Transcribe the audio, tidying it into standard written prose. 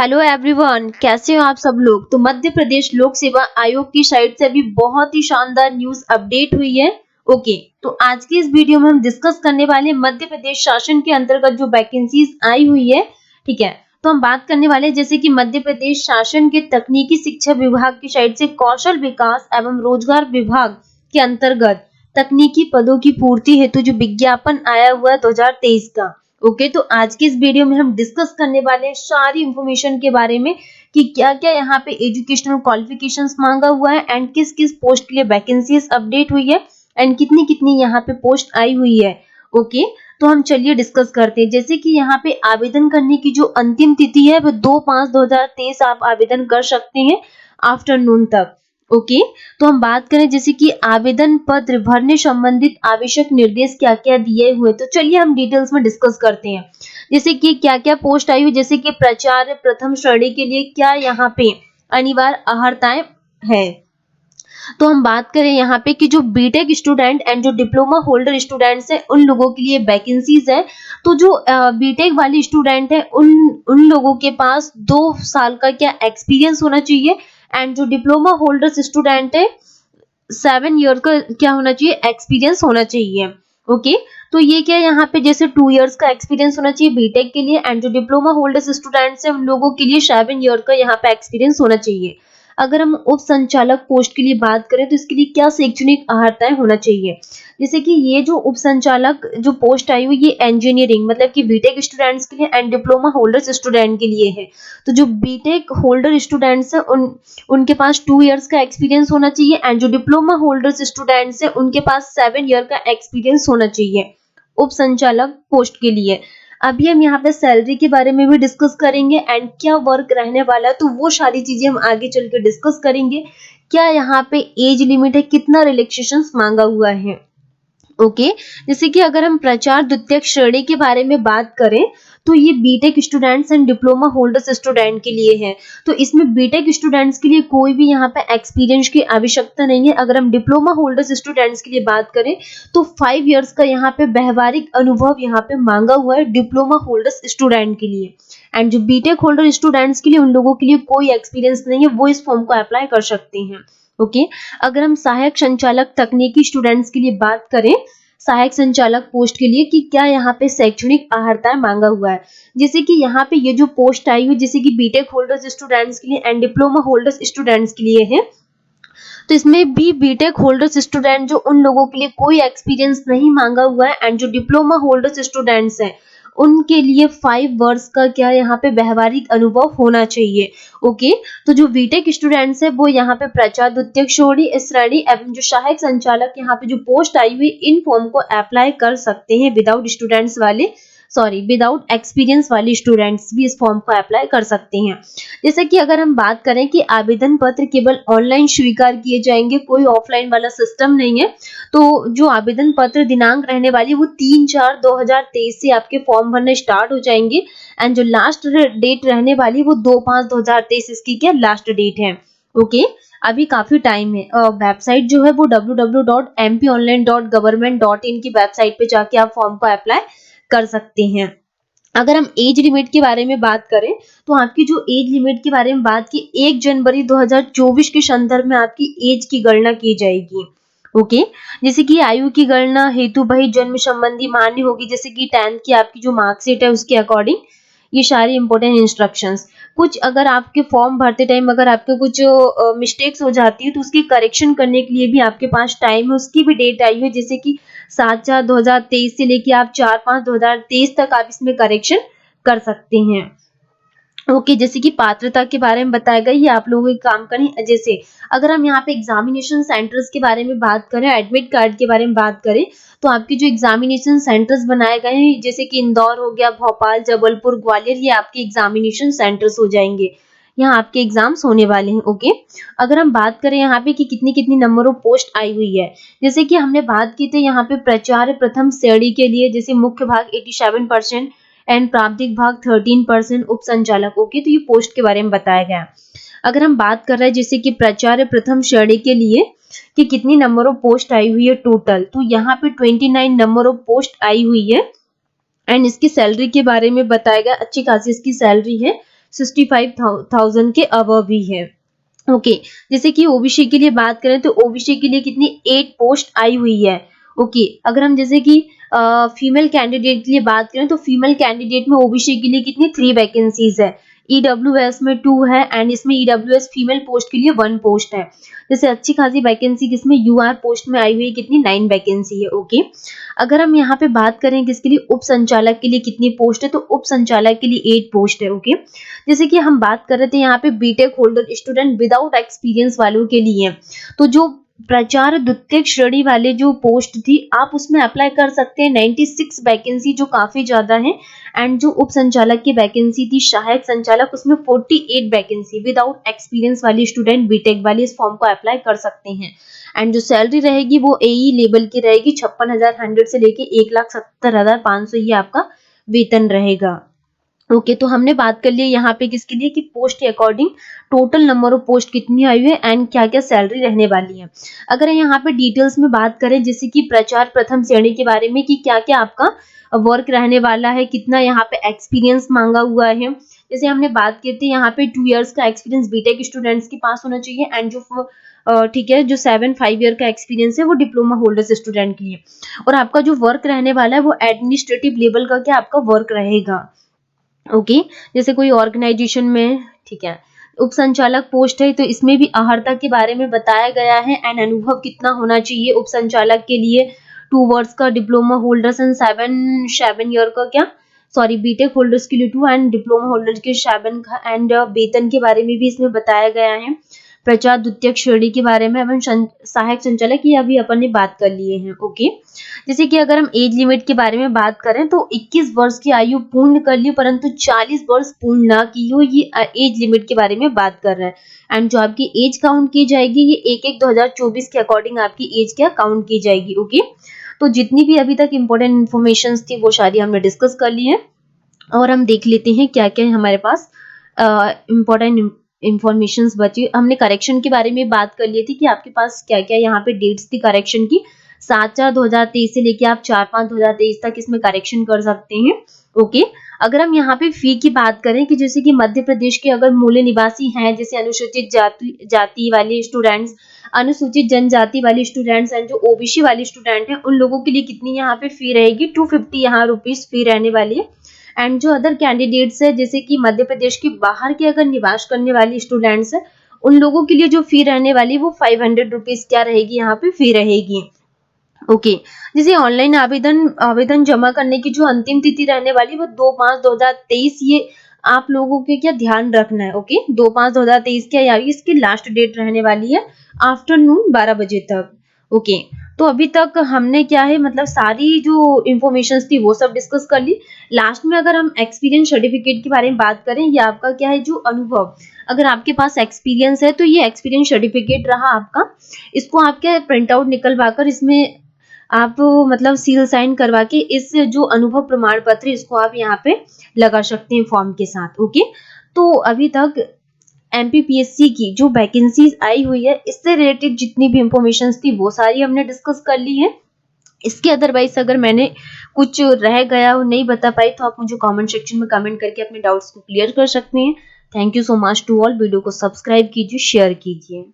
Hello everyone, कैसे हो आप सब लोग। तो मध्य प्रदेश लोक सेवा आयोग की साइड से अभी बहुत ही शानदार न्यूज अपडेट हुई है। ओके, तो आज की इस वीडियो में हम डिस्कस करने वाले हैं मध्य प्रदेश शासन के अंतर्गत जो वैकेंसीज आई हुई है। ठीक है, तो हम बात करने वाले हैं जैसे कि मध्य प्रदेश शासन के तकनीकी शिक्षा विभाग की साइड से कौशल विकास एवं रोजगार विभाग के अंतर्गत तकनीकी पदों की पूर्ति हेतु जो विज्ञापन आया हुआ है 2023 का। ओके, तो आज की इस वीडियो में हम डिस्कस करने वाले हैं सारी इंफॉर्मेशन के बारे में कि क्या क्या यहाँ पे एजुकेशनल क्वालिफिकेशंस मांगा हुआ है एंड किस किस पोस्ट के लिए वैकेंसीज अपडेट हुई है एंड कितनी कितनी यहाँ पे पोस्ट आई हुई है। ओके, तो हम चलिए डिस्कस करते हैं। जैसे कि यहाँ पे आवेदन करने की जो अंतिम तिथि है वो 2/5/2023 आप आवेदन कर सकते हैं आफ्टरनून तक। ओके, तो हम बात करें जैसे कि आवेदन पत्र भरने संबंधित आवश्यक निर्देश क्या क्या दिए हुए, तो चलिए हम डिटेल्स में डिस्कस करते हैं। जैसे कि क्या क्या पोस्ट आई हुई, जैसे कि प्राचार्य प्रथम श्रेणी के लिए क्या यहाँ पे अनिवार्य अर्हताएं है। तो हम बात करें यहाँ पे कि जो बीटेक स्टूडेंट एंड जो डिप्लोमा होल्डर स्टूडेंट्स हैं उन लोगों के लिए वैकेंसीज है। तो जो बीटेक वाले स्टूडेंट है उन लोगों के पास 2 साल का क्या एक्सपीरियंस होना चाहिए एंड जो डिप्लोमा होल्डर्स स्टूडेंट है 7 ईयर का क्या होना चाहिए, एक्सपीरियंस होना चाहिए। ओके, तो ये क्या यहाँ पे जैसे 2 इयर्स का एक्सपीरियंस होना चाहिए बीटेक के लिए एंड जो डिप्लोमा होल्डर्स स्टूडेंट्स हैं उन लोगों के लिए 7 ईयर का यहाँ पे एक्सपीरियंस होना चाहिए। अगर हम उप संचालक पोस्ट के लिए बात करें तो इसके लिए क्या शैक्षणिक अर्हताएं होना चाहिए। जैसे कि ये जो उप संचालक जो पोस्ट आई हुई ये इंजीनियरिंग मतलब कि बीटेक स्टूडेंट्स के लिए एंड डिप्लोमा होल्डर्स स्टूडेंट के लिए है। तो जो बीटेक होल्डर स्टूडेंट्स है उनके पास 2 इयर्स का एक्सपीरियंस होना चाहिए एंड जो डिप्लोमा होल्डर्स स्टूडेंट्स है उनके पास 7 ईयर का एक्सपीरियंस होना चाहिए उप संचालक पोस्ट के लिए। अभी हम यहाँ पे सैलरी के बारे में भी डिस्कस करेंगे एंड क्या वर्क रहने वाला है, तो वो सारी चीजें हम आगे चल के डिस्कस करेंगे। क्या यहाँ पे एज लिमिट है, कितना रिलैक्सेशन मांगा हुआ है। ओके, जैसे कि अगर हम प्रचार द्वितीयक श्रेणी के बारे में बात करें तो ये BTech students and diploma holders student के लिए है। तो इसमें बीटेक स्टूडेंट्स के लिए कोई भी यहाँ पे एक्सपीरियंस की आवश्यकता नहीं है। अगर हम डिप्लोमा होल्डर्स स्टूडेंट्स के लिए बात करें तो 5 इयर्स का यहाँ पे व्यवहारिक अनुभव यहाँ पे मांगा हुआ है डिप्लोमा होल्डर्स स्टूडेंट के लिए एंड जो बीटेक होल्डर स्टूडेंट्स के लिए उन लोगों के लिए कोई एक्सपीरियंस नहीं है, वो इस फॉर्म को अप्लाई कर सकते हैं। ओके, अगर हम सहायक संचालक तकनीकी स्टूडेंट्स के लिए बात करें सहायक संचालक पोस्ट के लिए कि क्या यहाँ पे शैक्षणिक अर्हता मांगा हुआ है। जैसे कि यहाँ पे ये जो पोस्ट आई हुई जैसे कि बीटेक होल्डर्स स्टूडेंट्स के लिए एंड डिप्लोमा होल्डर्स स्टूडेंट्स के लिए है। तो इसमें भी बीटेक होल्डर्स स्टूडेंट जो उन लोगों के लिए कोई एक्सपीरियंस नहीं मांगा हुआ है एंड जो डिप्लोमा होल्डर्स स्टूडेंट्स हैं उनके लिए 5 वर्ष का क्या यहाँ पे व्यवहारिक अनुभव होना चाहिए। ओके, तो जो बीटेक स्टूडेंट्स है वो यहाँ पे प्रचार द्वितीयक श्रेणी एवं जो सहायक संचालक यहाँ पे जो पोस्ट आई हुई इन फॉर्म को अप्लाई कर सकते हैं विदाउट एक्सपीरियंस वाले स्टूडेंट्स भी इस फॉर्म को अप्लाई कर सकते हैं। जैसे कि अगर हम बात करें कि आवेदन पत्र केवल ऑनलाइन स्वीकार किए जाएंगे, कोई ऑफलाइन वाला सिस्टम नहीं है। तो जो आवेदन पत्र दिनांक रहने वाली वो 3/4/2023 से आपके फॉर्म भरने स्टार्ट हो जाएंगे एंड जो लास्ट डेट रहने वाली वो 2/5/2023 इसकी क्या लास्ट डेट है। ओके, अभी काफी टाइम है। वेबसाइट जो है वो www.mpionline.government.in की वेबसाइट पे जाके आप फॉर्म को अप्लाई कर सकते हैं। अगर हम एज लिमिट के बारे में बात करें तो आपकी जो एज लिमिट के बारे में बात की 1 जनवरी 2024 के संदर्भ में आपकी एज की गणना की जाएगी। ओके, जैसे कि आयु की गणना हेतु भाई जन्म संबंधी मान्य होगी, जैसे कि 10th की आपकी जो मार्कशीट है उसके अकॉर्डिंग ये सारी इंपॉर्टेंट इंस्ट्रक्शंस। कुछ अगर आपके फॉर्म भरते टाइम अगर आपके कुछ मिस्टेक्स हो जाती है तो उसकी करेक्शन करने के लिए भी आपके पास टाइम है, उसकी भी डेट आई है जैसे कि 7/4/2023 से लेके आप 4/5/2023 तक आप इसमें करेक्शन कर सकते हैं। ओके, जैसे कि पात्रता के बारे में बताया गया, ये आप लोगों के काम करें। जैसे अगर हम यहाँ पे एग्जामिनेशन सेंटर्स के बारे में बात करें, एडमिट कार्ड के बारे में बात करें तो आपके जो एग्जामिनेशन सेंटर्स बनाए गए हैं जैसे कि इंदौर हो गया, भोपाल, जबलपुर, ग्वालियर, ये आपके एग्जामिनेशन सेंटर्स हो जाएंगे। यहाँ आपके एग्जाम्स होने वाले हैं। ओके, अगर हम बात करें यहाँ पे कि कितनी कितनी नंबर ऑफ पोस्ट आई हुई है, जैसे कि हमने बात की थी यहाँ पे प्राचार्य प्रथम श्रेणी के लिए जैसे मुख्य भाग 87% एंड प्रावधिक भाग 13% उप संचालक। ओके, तो ये पोस्ट के बारे में बताया गया। अगर हम बात कर रहे हैं जैसे कि प्राचार्य प्रथम श्रेणी के लिए कि कितनी नंबर ऑफ पोस्ट आई हुई है टोटल, तो यहाँ पे 29 नंबर ऑफ पोस्ट आई हुई है एंड इसकी सैलरी के बारे में बताया गया। अच्छी खासी इसकी सैलरी है 65,000 के अबव भी है। ओके, जैसे कि ओबीसी के लिए बात करें तो ओबीसी के लिए कितनी 8 पोस्ट आई हुई है। ओके, अगर हम जैसे कि फीमेल कैंडिडेट के लिए बात करें तो फीमेल कैंडिडेट में ओबीसी के लिए कितनी 3 वैकेंसीज है, ईडब्ल्यूएस में 2 है एंड इसमें ईडब्ल्यूएस फीमेल पोस्ट के लिए 1 पोस्ट है। जैसे अच्छी खासी वैकेंसी किसमें यूआर पोस्ट में आई हुई है, कितनी 9 वैकेंसी है। ओके, अगर हम यहाँ पे बात करें किसके लिए उप संचालक के लिए कितनी पोस्ट है, तो उप संचालक के लिए 8 पोस्ट है। ओके, जैसे कि हम बात कर रहे थे यहाँ पे BTech holder student without experience वालों के लिए, तो जो प्रचार द्वितीय श्रेणी वाले जो पोस्ट थी आप उसमें अप्लाई कर सकते हैं। 96 वैकेंसी जो काफी ज्यादा है एंड जो उप संचालक की वैकेंसी थी सहायक संचालक उसमें 48 वैकेंसी विदाउट एक्सपीरियंस वाली स्टूडेंट बीटेक वाली इस फॉर्म को अप्लाई कर सकते हैं। एंड जो सैलरी रहेगी वो एई लेवल की रहेगी, 56,100 से लेके 1,70,500 ये आपका वेतन रहेगा। ओके, तो हमने बात कर लिया यहाँ पे किसके लिए कि पोस्ट के according total number of post कितनी आई है एंड क्या क्या सैलरी रहने वाली है। अगर यहाँ पे डिटेल्स में बात करें जैसे कि प्रचार प्रथम श्रेणी के बारे में कि क्या क्या आपका वर्क रहने वाला है, कितना यहाँ पे एक्सपीरियंस मांगा हुआ है। जैसे हमने बात की थी यहाँ पे 2 इयर्स का एक्सपीरियंस बीटेक स्टूडेंट्स के पास होना चाहिए एंड जो ठीक है जो 5 ईयर का एक्सपीरियंस है वो डिप्लोमा होल्डर्स स्टूडेंट के लिए। और आपका जो वर्क रहने वाला है वो एडमिनिस्ट्रेटिव लेवल का क्या आपका वर्क रहेगा। ओके, जैसे कोई ऑर्गेनाइजेशन में, ठीक है, उप संचालक पोस्ट है तो इसमें भी अहर्ता के बारे में बताया गया है एंड अनुभव कितना होना चाहिए उप संचालक के लिए 2 वर्ष का, डिप्लोमा होल्डर्स एंड 7 ईयर का क्या सॉरी बीटेक होल्डर्स के लिए 2 एंड डिप्लोमा होल्डर्स के 7 का एंड वेतन के बारे में भी इसमें बताया गया है। प्रचार द्वितीय श्रेणी के बारे में एवं सहायक संचालक की अभी अपन ने बात कर लिए हैं। ओके, जैसे कि अगर हम एज लिमिट के बारे में बात करें तो 21 वर्ष की आयु पूर्ण कर ली परंतु 40 वर्ष पूर्ण ना की हो, ये एज लिमिट के बारे में बात कर रहे हैं। एंड जो आपकी एज काउंट की जाएगी ये 1/1/2024 के अकॉर्डिंग आपकी एज क्या काउंट की जाएगी। ओके, तो जितनी भी अभी तक इम्पोर्टेंट इन्फॉर्मेशन थी वो सारी हमने डिस्कस कर ली है और हम देख लेते हैं क्या क्या हमारे पास इम्पोर्टेंट इंफॉर्मेशन बची। हमने करेक्शन के बारे में बात कर ली थी कि आपके पास क्या क्या यहाँ पे डेट्स थी करेक्शन की, 7/4/2023 से लेके आप 4/5/2023 तक इसमें करेक्शन कर सकते हैं। ओके, अगर हम यहाँ पे फी की बात करें कि जैसे कि मध्य प्रदेश के अगर मूल निवासी हैं जैसे अनुसूचित जाति वाले स्टूडेंट्स, अनुसूचित जनजाति वाले स्टूडेंट्स एंड जो ओबीसी वाले स्टूडेंट हैं उन लोगों के लिए कितनी यहाँ पे फी रहेगी, 250 यहाँ रुपीज फी रहने वाली है। एंड जो अदर कैंडिडेट्स है जैसे कि मध्य प्रदेश के बाहर के अगर निवास करने वाले स्टूडेंट्स है उन लोगों के लिए जो फी रहने वाली वो 500 रुपीज क्या रहेगी यहाँ पे फी रहेगी। ओके, जैसे ऑनलाइन आवेदन जमा करने की जो अंतिम तिथि रहने वाली वो 2/5/2023 ये आप लोगों के क्या ध्यान रखना है। ओके, 2/5/2023 क्या इसकी लास्ट डेट रहने वाली है आफ्टरनून 12 बजे तक। ओके, तो अभी तक हमने क्या है मतलब सारी जो इंफॉर्मेशन थी वो सब डिस्कस कर ली। लास्ट में अगर हम एक्सपीरियंस सर्टिफिकेट के बारे में बात करें, ये आपका क्या है जो अनुभव, अगर आपके पास एक्सपीरियंस है तो ये एक्सपीरियंस सर्टिफिकेट रहा आपका। इसको आप क्या प्रिंट आउट निकलवा कर इसमें आप मतलब सील साइन करवा के इस जो अनुभव प्रमाण पत्र इसको आप यहाँ पे लगा सकते हैं फॉर्म के साथ। ओके, तो अभी तक एमपीपीएससी की जो वैकेंसीज आई हुई है इससे रिलेटेड जितनी भी इंफॉर्मेशन थी वो सारी हमने डिस्कस कर ली है। इसके अदरवाइज अगर मैंने कुछ रह गया और नहीं बता पाई तो आप मुझे कमेंट सेक्शन में कमेंट करके अपने डाउट्स को क्लियर कर सकते हैं। Thank you so much to all. Video को सब्सक्राइब कीजिए, शेयर कीजिए।